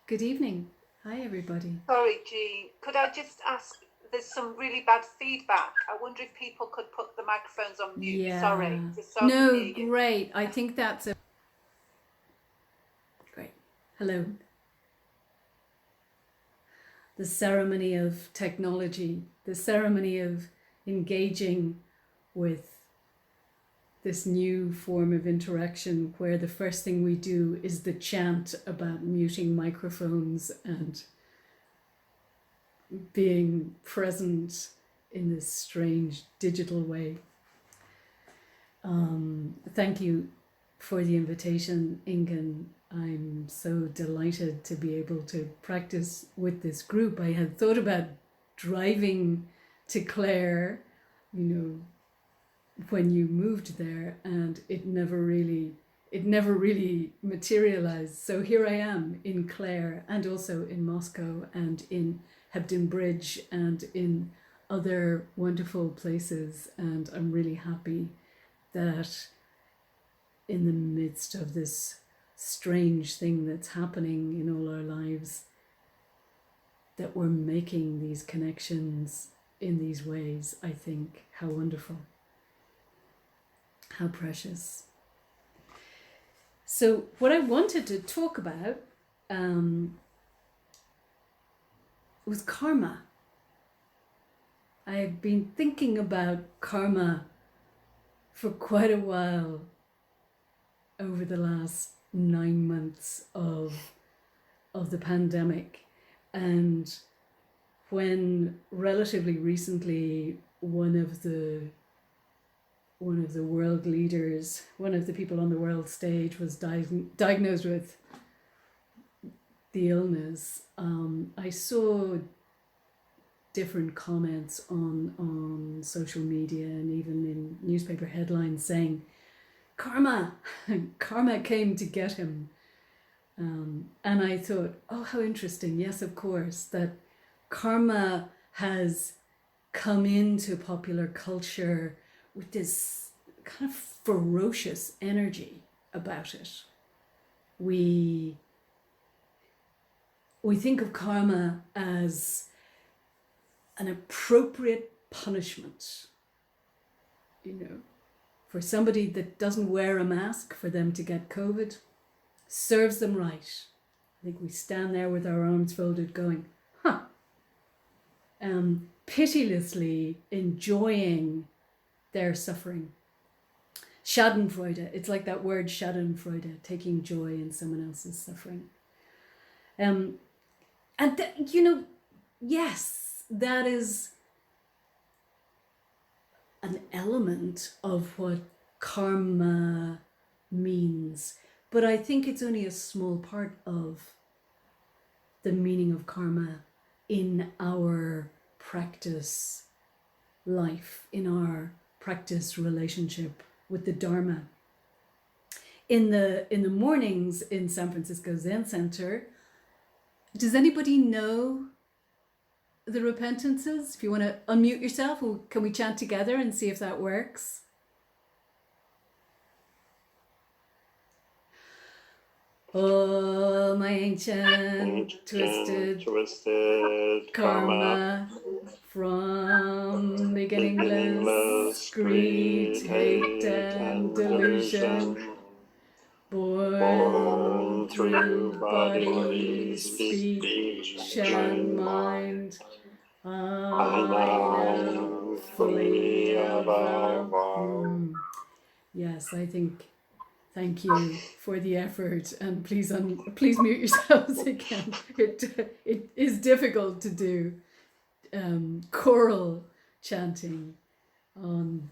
Good evening. Hi, everybody. Sorry, Jean. Could I just ask? There's some really bad feedback. I wonder if people could put the microphones on mute. Yeah. Sorry, just so I can No, hear you. great. I think that's a great. Hello. The ceremony of technology, the ceremony of engaging with this new form of interaction where the first thing we do is the chant about muting microphones and being present in this strange digital way. Thank you for the invitation, Ingan. I'm so delighted to be able to practice with this group. I had thought about driving to Clare, when you moved there, and it never really materialized. So here I am in Clare, and also in Moscow, and in Hebden Bridge, and in other wonderful places, and I'm really happy that in the midst of this strange thing that's happening in all our lives, that we're making these connections in these ways. I think how wonderful, how precious. So what I wanted to talk about was karma. I've been thinking about karma for quite a while over the last 9 months of the pandemic, and when relatively recently one of the world leaders, one of the people on the world stage, was diagnosed with the illness, I saw different comments on social media and even in newspaper headlines saying, karma came to get him. And I thought, oh, how interesting. Yes, of course, that karma has come into popular culture with this kind of ferocious energy about it. We think of karma as an appropriate punishment, for somebody that doesn't wear a mask, for them to get COVID, serves them right. I think we stand there with our arms folded going, pitilessly enjoying their suffering. Schadenfreude, it's like that word Schadenfreude, taking joy in someone else's suffering. Yes, that is an element of what karma means, but I think it's only a small part of the meaning of karma in our practice life, in our practice relationship with the Dharma. In the mornings in San Francisco Zen Center, does anybody know the repentances? If you want to unmute yourself, can we chant together and see if that works? All my ancient twisted karma, from beginningless greed, hate, and delusion, born through body, speech, and mind, I now fully avow. Yes, I think. Thank you for the effort, and please mute yourselves again. It is difficult to do choral chanting on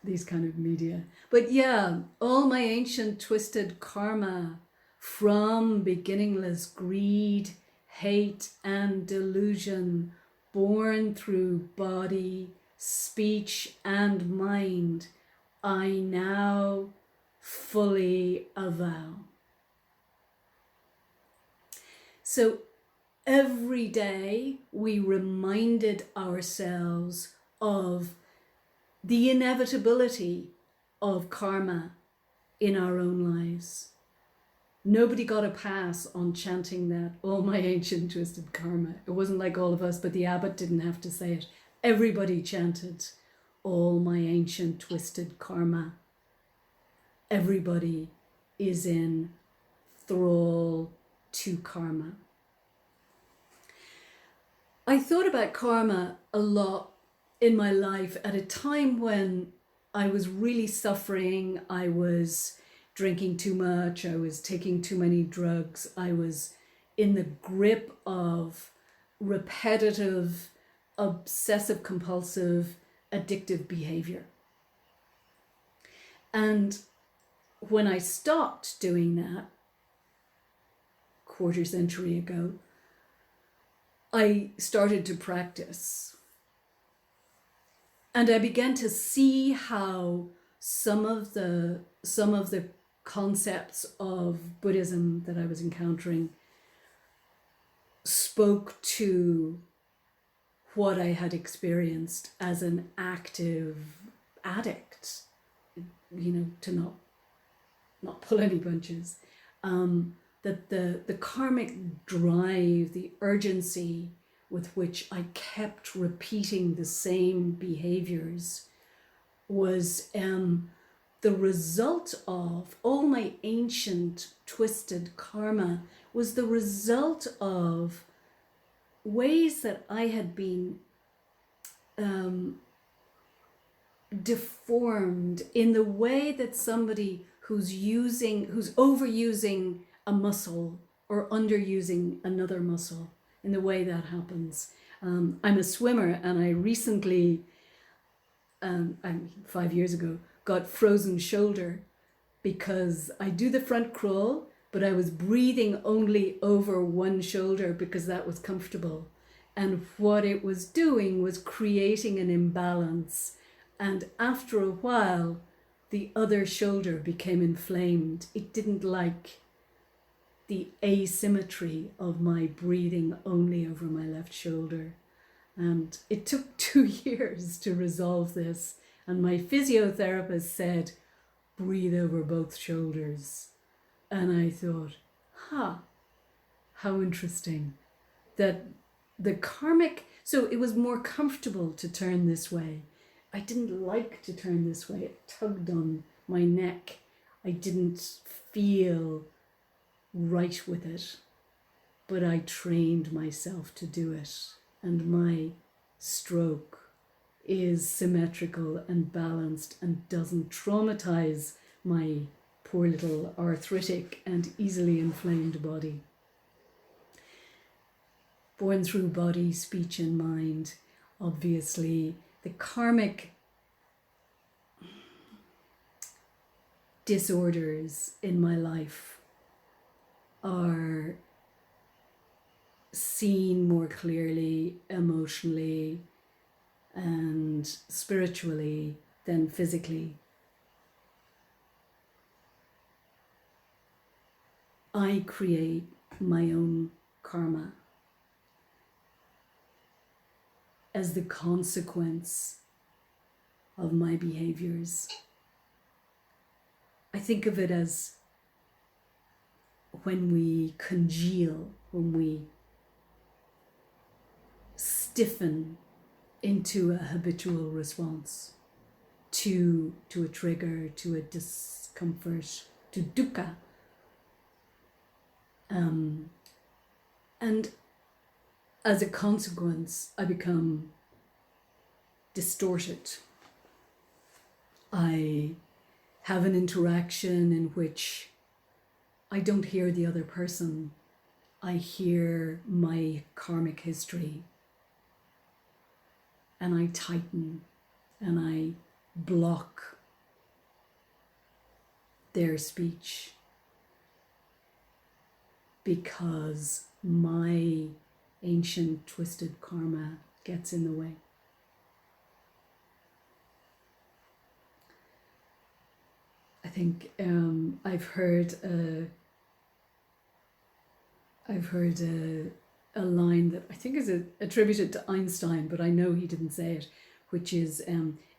these kind of media. But yeah, all my ancient twisted karma, from beginningless greed, hate, and delusion, born through body, speech, and mind, I now fully avow. So every day we reminded ourselves of the inevitability of karma in our own lives. Nobody got a pass on chanting that, all my ancient twisted karma. It wasn't like all of us, but the abbot didn't have to say it. Everybody chanted, all my ancient twisted karma. Everybody is in thrall to karma. I thought about karma a lot in my life at a time when I was really suffering. I was drinking too much. I was taking too many drugs. I was in the grip of repetitive, obsessive compulsive, addictive behavior. And when I stopped doing that, quarter century ago, I started to practice. And I began to see how some of the concepts of Buddhism that I was encountering spoke to what I had experienced as an active addict, to not pull any punches. That the karmic drive, the urgency with which I kept repeating the same behaviors was the result of all my ancient twisted karma, was the result of ways that I had been deformed in the way that somebody who's overusing a muscle or underusing another muscle, in the way that happens. I'm a swimmer, and I recently, 5 years ago, got frozen shoulder because I do the front crawl, but I was breathing only over one shoulder because that was comfortable. And what it was doing was creating an imbalance. And after a while, the other shoulder became inflamed. It didn't like the asymmetry of my breathing only over my left shoulder. And it took 2 years to resolve this. And my physiotherapist said, breathe over both shoulders. And I thought, how interesting that the karmic, so it was more comfortable to turn this way. I didn't like to turn this way. It tugged on my neck. I didn't feel right with it, but I trained myself to do it. And my stroke is symmetrical and balanced and doesn't traumatize my poor little arthritic and easily inflamed body. Born through body, speech and mind, obviously the karmic disorders in my life are seen more clearly emotionally and spiritually than physically. I create my own karma as the consequence of my behaviors. I think of it as when we congeal, when we stiffen into a habitual response to a trigger, to a discomfort, to dukkha. And as a consequence, I become distorted. I have an interaction in which I don't hear the other person. I hear my karmic history. And I tighten and I block their speech because my ancient twisted karma gets in the way. I think I've heard a line that I think is attributed to Einstein, but I know he didn't say it, which is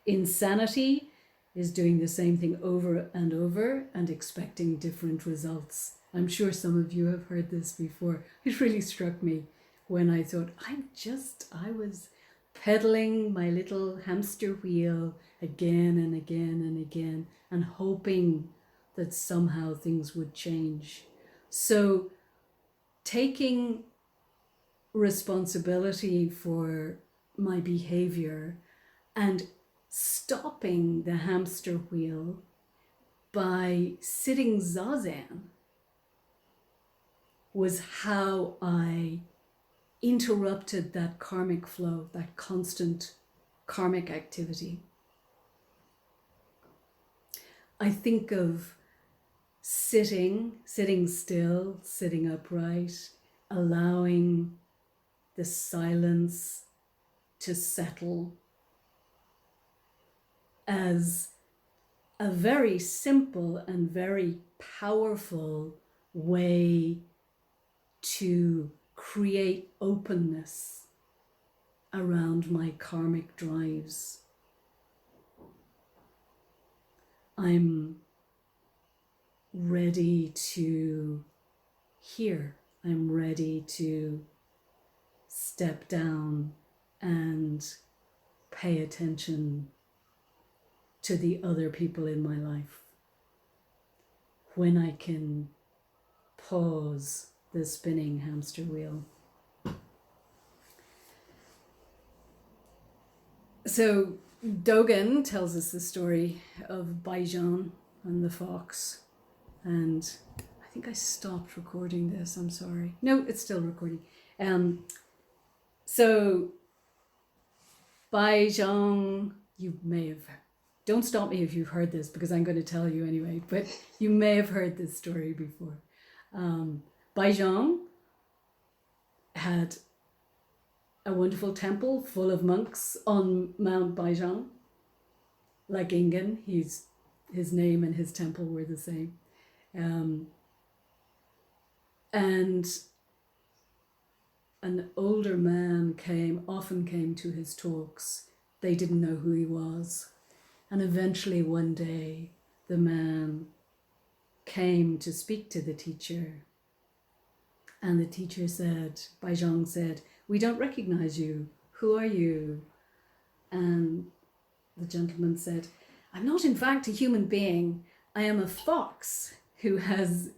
insanity is doing the same thing over and over and expecting different results. I'm sure some of you have heard this before. It really struck me when I thought, I was pedaling my little hamster wheel again and again and again and hoping that somehow things would change. So taking responsibility for my behavior and stopping the hamster wheel by sitting zazen was how I interrupted that karmic flow, that constant karmic activity. I think of sitting still, sitting upright, allowing the silence to settle as a very simple and very powerful way to create openness around my karmic drives. I'm ready to hear. I'm ready to step down and pay attention to the other people in my life. When I can pause the spinning hamster wheel. So Dogen tells us the story of Djinn and the fox. And I think I stopped recording this, I'm sorry. No, it's still recording. So Djinn, you may have, don't stop me if you've heard this because I'm going to tell you anyway, but you may have heard this story before. Djinn had a wonderful temple full of monks on Mount Djinn. Like Ingen, his name and his temple were the same. And an older man often came to his talks. They didn't know who he was. And eventually one day, the man came to speak to the teacher. And the teacher said, Djinn said, "We don't recognize you. Who are you?" And the gentleman said, "I'm not in fact a human being. I am a fox who has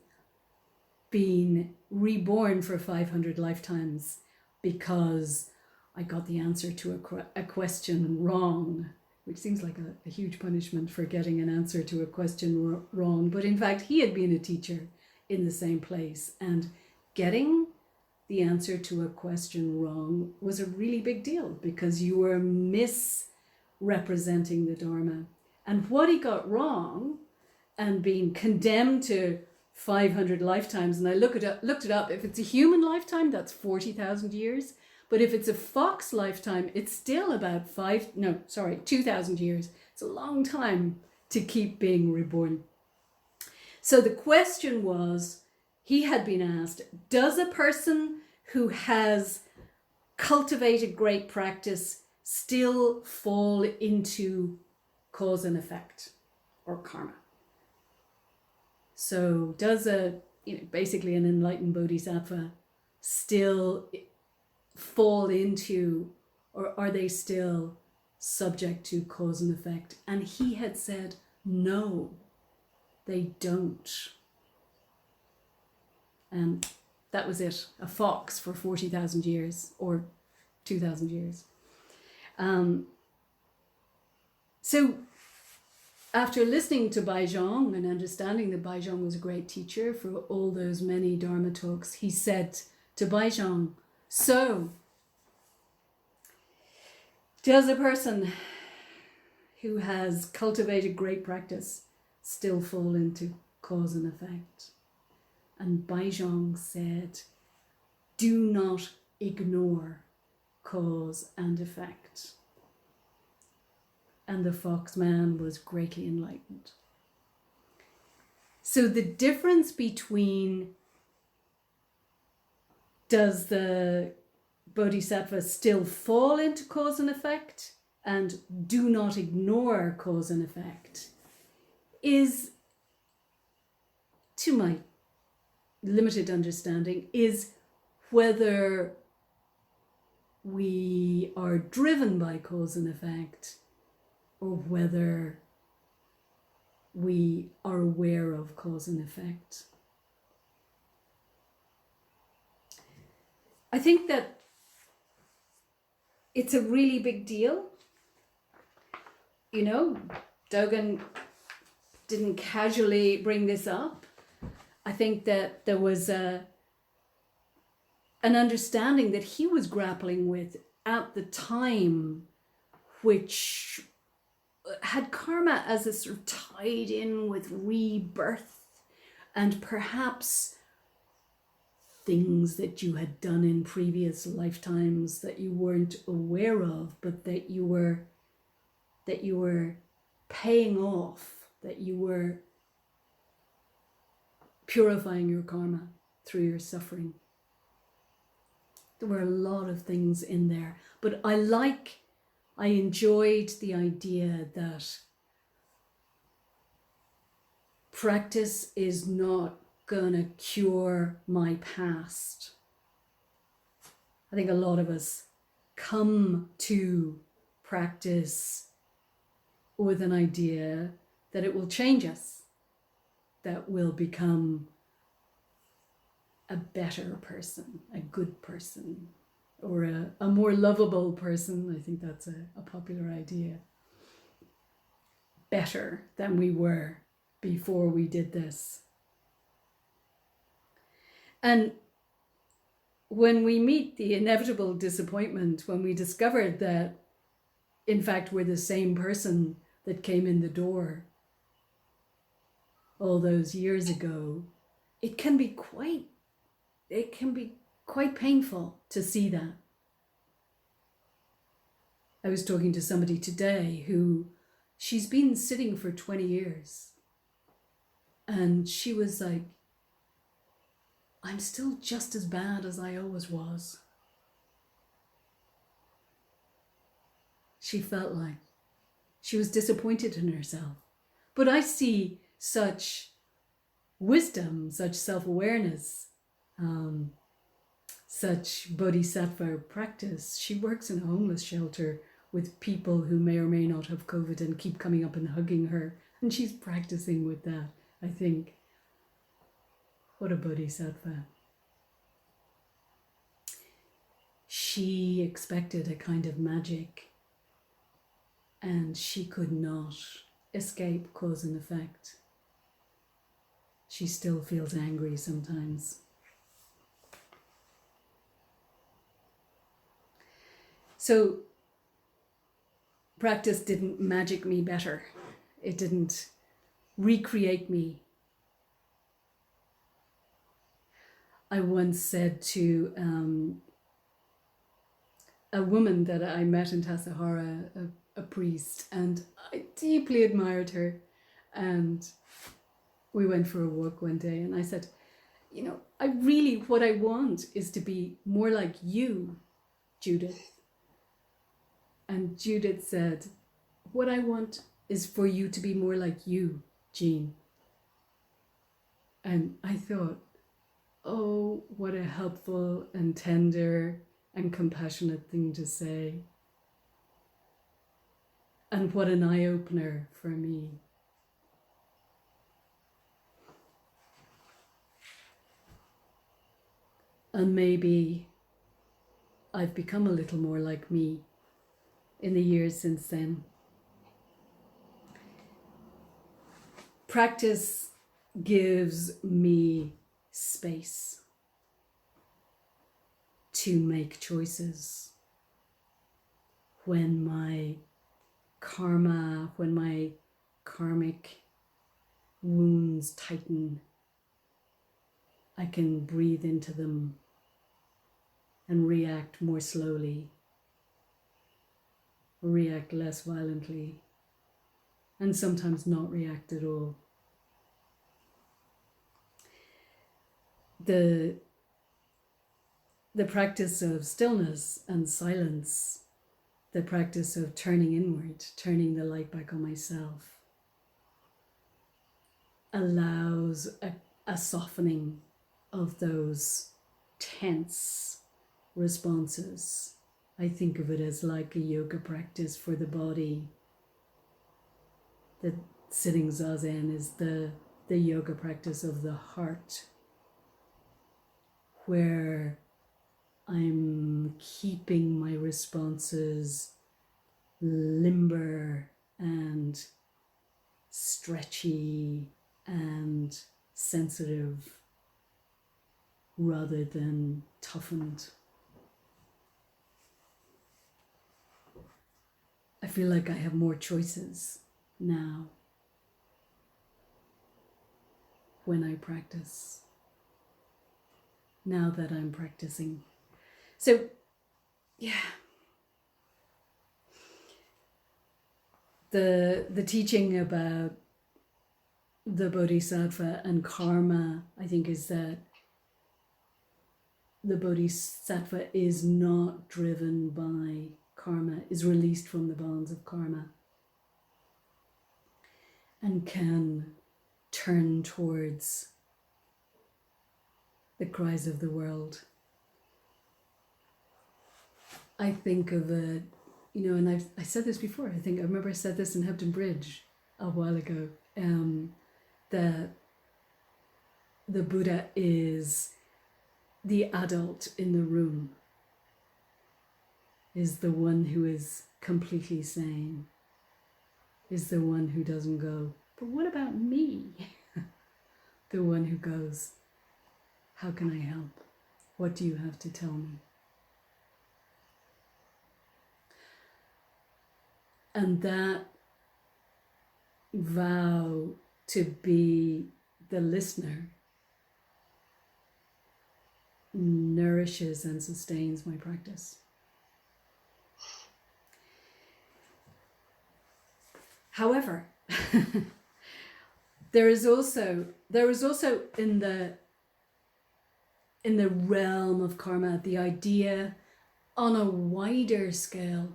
been reborn for 500 lifetimes because I got the answer to a question wrong," which seems like a huge punishment for getting an answer to a question wrong. But in fact, he had been a teacher in the same place, and getting the answer to a question wrong was a really big deal because you were misrepresenting the Dharma. And what he got wrong and being condemned to 500 lifetimes, and I looked it up, if it's a human lifetime, that's 40,000 years. But if it's a fox lifetime, it's still about 2,000 years. It's a long time to keep being reborn. So the question was, he had been asked, does a person who has cultivated great practice still fall into cause and effect or karma? So does basically an enlightened bodhisattva still fall into, or are they still subject to cause and effect? And he had said, no, they don't. And that was it, a fox for 40,000 years or 2,000 years. So after listening to Djinn and understanding that Djinn was a great teacher for all those many Dharma talks, he said to Djinn, "So, does a person who has cultivated great practice still fall into cause and effect?" And Djinn said, "Do not ignore cause and effect." And the fox man was greatly enlightened. So the difference between does the bodhisattva still fall into cause and effect and do not ignore cause and effect is, to my limited understanding, is whether we are driven by cause and effect or whether we are aware of cause and effect. I think that it's a really big deal. You know, Dogen didn't casually bring this up. I think that there was an understanding that he was grappling with at the time, which had karma as a sort of tied in with rebirth and perhaps things that you had done in previous lifetimes that you weren't aware of, but that you were paying off, that you were purifying your karma through your suffering. There were a lot of things in there, but I enjoyed the idea that practice is not gonna cure my past. I think a lot of us come to practice with an idea that it will change us, that we'll become a better person, a good person, or a more lovable person. I think that's a popular idea. Better than we were before we did this. And when we meet the inevitable disappointment, when we discovered that, in fact, we're the same person that came in the door all those years ago, it can be quite painful to see that. I was talking to somebody today who, she's been sitting for 20 years. And she was like, I'm still just as bad as I always was. She felt like she was disappointed in herself. But I see such wisdom, such self-awareness, such bodhisattva practice. She works in a homeless shelter with people who may or may not have COVID and keep coming up and hugging her. And she's practicing with that, I think. What a bodhisattva. She expected a kind of magic, and she could not escape cause and effect. She still feels angry sometimes. So practice didn't magic me better. It didn't recreate me. I once said to a woman that I met in Tassajara, a priest, and I deeply admired her. And we went for a walk one day, and I said, you know, what I want is to be more like you, Judith. And Judith said, what I want is for you to be more like you, Djinn. And I thought, oh, what a helpful and tender and compassionate thing to say. And what an eye-opener for me. And maybe I've become a little more like me in the years since then. Practice gives me space to make choices when my karma, when my karmic wounds tighten. I can breathe into them and react more slowly, react less violently, and sometimes not react at all. The practice of stillness and silence the practice of turning inward, turning the light back on myself, allows a softening of those tense responses. I think of it as like a yoga practice for the body. The sitting zazen is the yoga practice of the heart, where I'm keeping my responses limber and stretchy and sensitive rather than toughened. I feel like I have more choices now when I practice, now that I'm practicing. So, yeah. The teaching about the bodhisattva and karma, I think, is that the bodhisattva is not driven by karma, is released from the bonds of karma, and can turn towards the cries of the world. I think of it, and I said this before, I remember I said this in Hebden Bridge a while ago, that the Buddha is the adult in the room, is the one who is completely sane, is the one who doesn't go, but what about me? The one who goes, how can I help? What do you have to tell me? And that vow to be the listener nourishes and sustains my practice. However, there is also in the realm of karma the idea on a wider scale.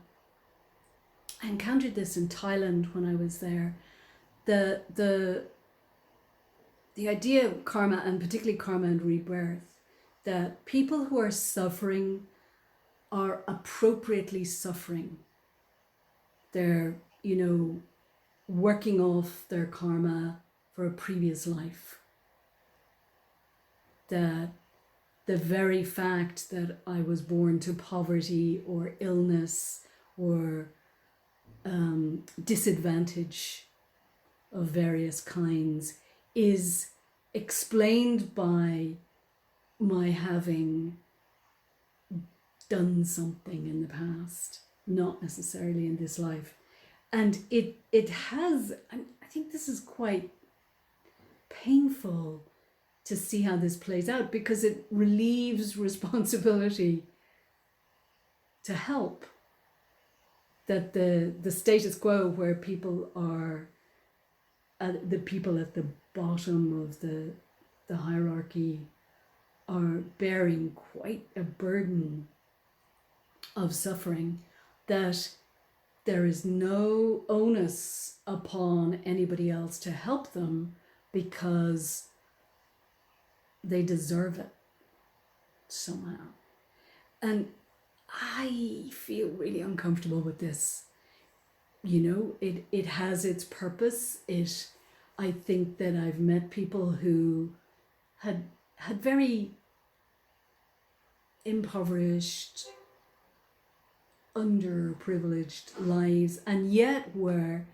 I encountered this in Thailand when I was there. The idea of karma, and particularly karma and rebirth, that people who are suffering are appropriately suffering. They're, working off their karma for a previous life. That the very fact that I was born to poverty or illness or disadvantage of various kinds is explained by my having done something in the past, not necessarily in this life. And it has, I think this is quite painful to see how this plays out, because it relieves responsibility to help. That the status quo, where people are the people at the bottom of the hierarchy are bearing quite a burden of suffering, that there is no onus upon anybody else to help them because they deserve it somehow. And I feel really uncomfortable with this. It has its purpose. I think that I've met people who had very impoverished, underprivileged lives, and yet were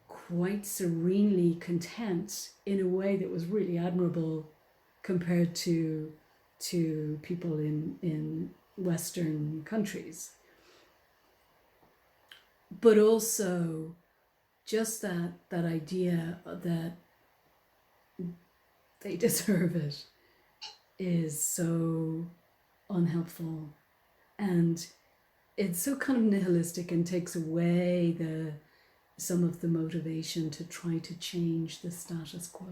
quite serenely content in a way that was really admirable compared to people in Western countries. But also just that idea that they deserve it is so unhelpful, and it's so kind of nihilistic and takes away some of the motivation to try to change the status quo.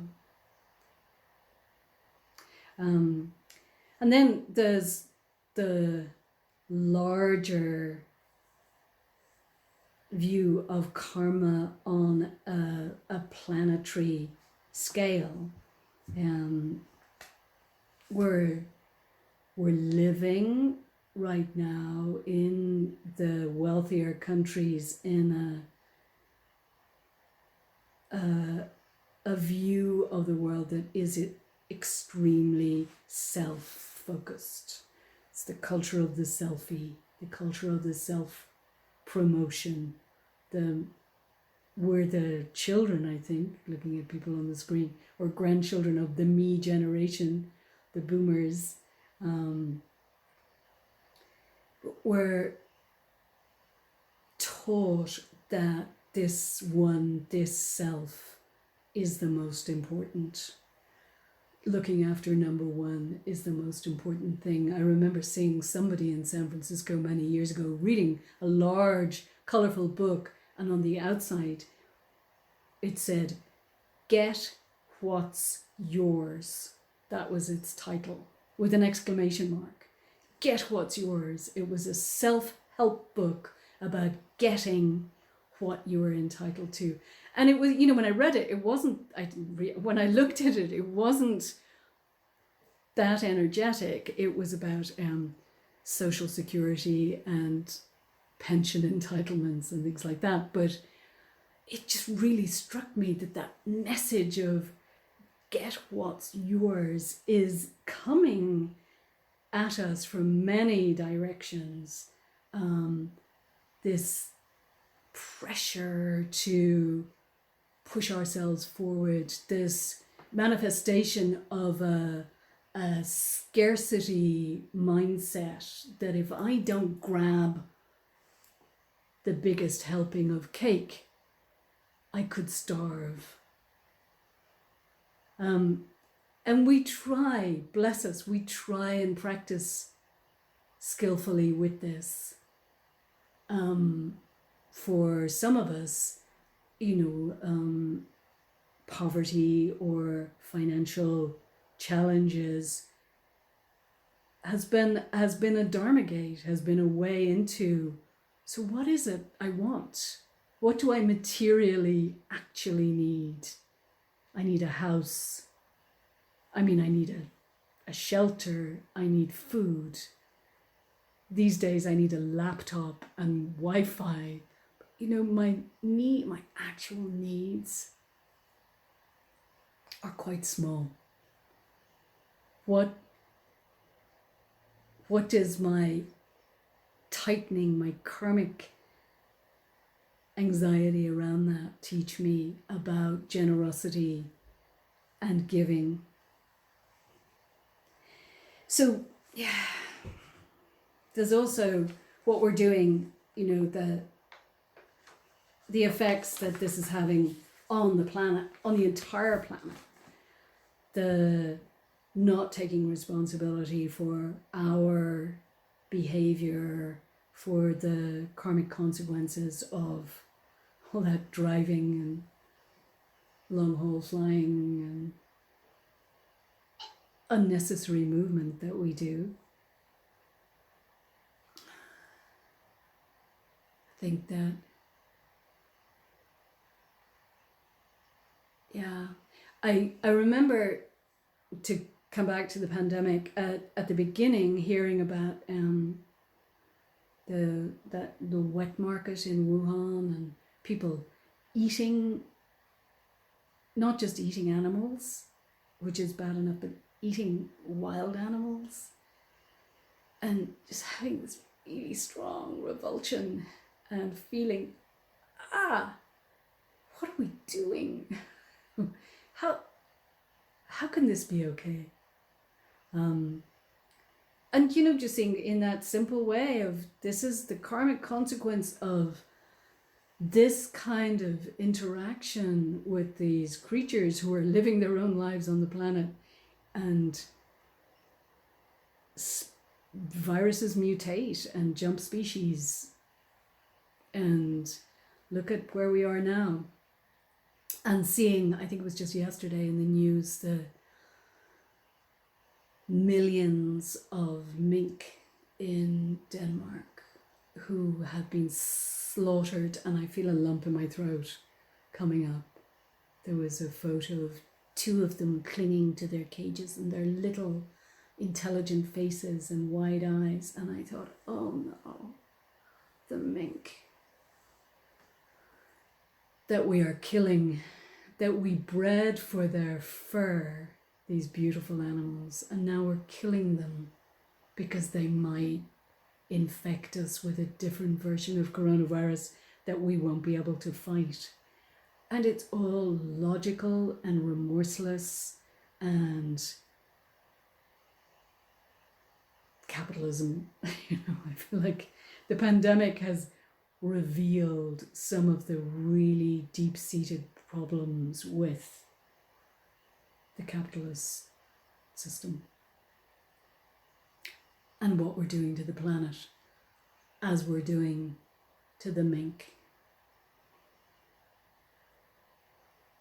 And then there's the larger view of karma on a planetary scale. We're living right now in the wealthier countries in a view of the world that is extremely self-focused. It's the culture of the selfie, the culture of the self-promotion. We're the children, I think, looking at people on the screen, or grandchildren of the me generation, the boomers. We're taught that this self is the most important. Looking after number one is the most important thing. I remember seeing somebody in San Francisco many years ago reading a large, colorful book, and on the outside it said, "Get what's yours." That was its title, with an exclamation mark. Get what's yours. It was a self-help book about getting what you were entitled to. And it was, when I read it, it wasn't, when I looked at it, it wasn't that energetic. It was about social security and pension entitlements and things like that. But it just really struck me that message of get what's yours is coming at us from many directions. This pressure to push ourselves forward, this manifestation of a scarcity mindset that if I don't grab the biggest helping of cake, I could starve. And we try, bless us, we try and practice skillfully with this. For some of us, poverty or financial challenges has been a Dharma gate, has been a way into, so what is it I want? What do I materially actually need? I need a house. I need a shelter. I need food. These days I need a laptop and Wi-Fi. My actual needs are quite small. What does my tightening, my karmic anxiety around that teach me about generosity and giving? So, yeah, there's also what we're doing, the effects that this is having on the planet, on the entire planet. The not taking responsibility for our behavior, for the karmic consequences of all that driving and long haul flying and unnecessary movement that we do. I think that, yeah, I remember, to come back to the pandemic, at the beginning, hearing about the wet market in Wuhan and people eating, not just eating animals, which is bad enough, but eating wild animals, and just having this really strong revulsion and feeling, what are we doing? How can this be okay? And just seeing in that simple way of, this is the karmic consequence of this kind of interaction with these creatures who are living their own lives on the planet, and viruses mutate and jump species, and look at where we are now. And seeing, I think it was just yesterday in the news, the millions of mink in Denmark who have been slaughtered, and I feel a lump in my throat coming up. There was a photo of 2 of them clinging to their cages and their little intelligent faces and wide eyes, and I thought, oh no, the mink that we are killing, that we bred for their fur, these beautiful animals, and now we're killing them because they might infect us with a different version of coronavirus that we won't be able to fight. And it's all logical and remorseless, and capitalism. I feel like the pandemic has revealed some of the really deep-seated problems with the capitalist system and what we're doing to the planet, as we're doing to the mink.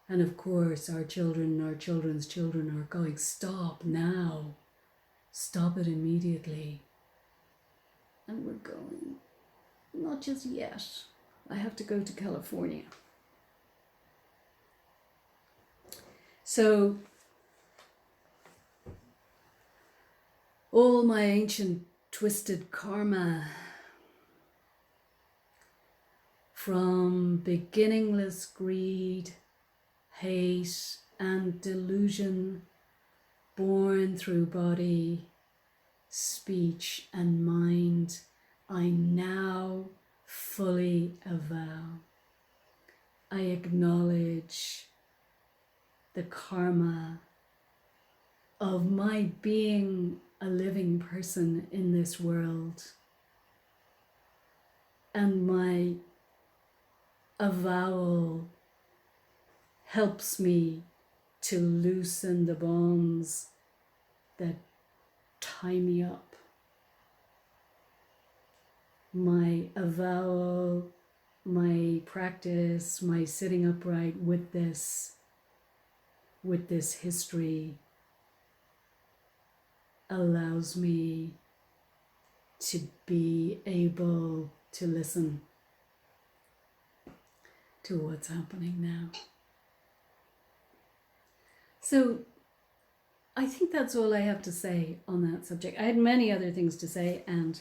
And of course, our children, our children's children are going, stop now, stop it immediately. And we're going, not just yet. I have to go to California. So, all my ancient twisted karma, from beginningless greed, hate and delusion, born through body, speech and mind, I now fully avow. I acknowledge the karma of my being a living person in this world, and my avowal helps me to loosen the bonds that tie me up. My avowal, my practice, my sitting upright with this history allows me to be able to listen to what's happening now. So I think that's all I have to say on that subject. I had many other things to say, and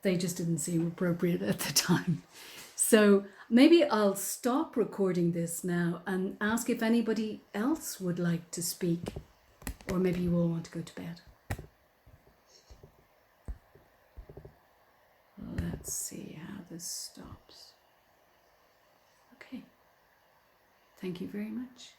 they just didn't seem appropriate at the time. So maybe I'll stop recording this now and ask if anybody else would like to speak, or maybe you all want to go to bed. Let's see how this stops. Okay. Thank you very much.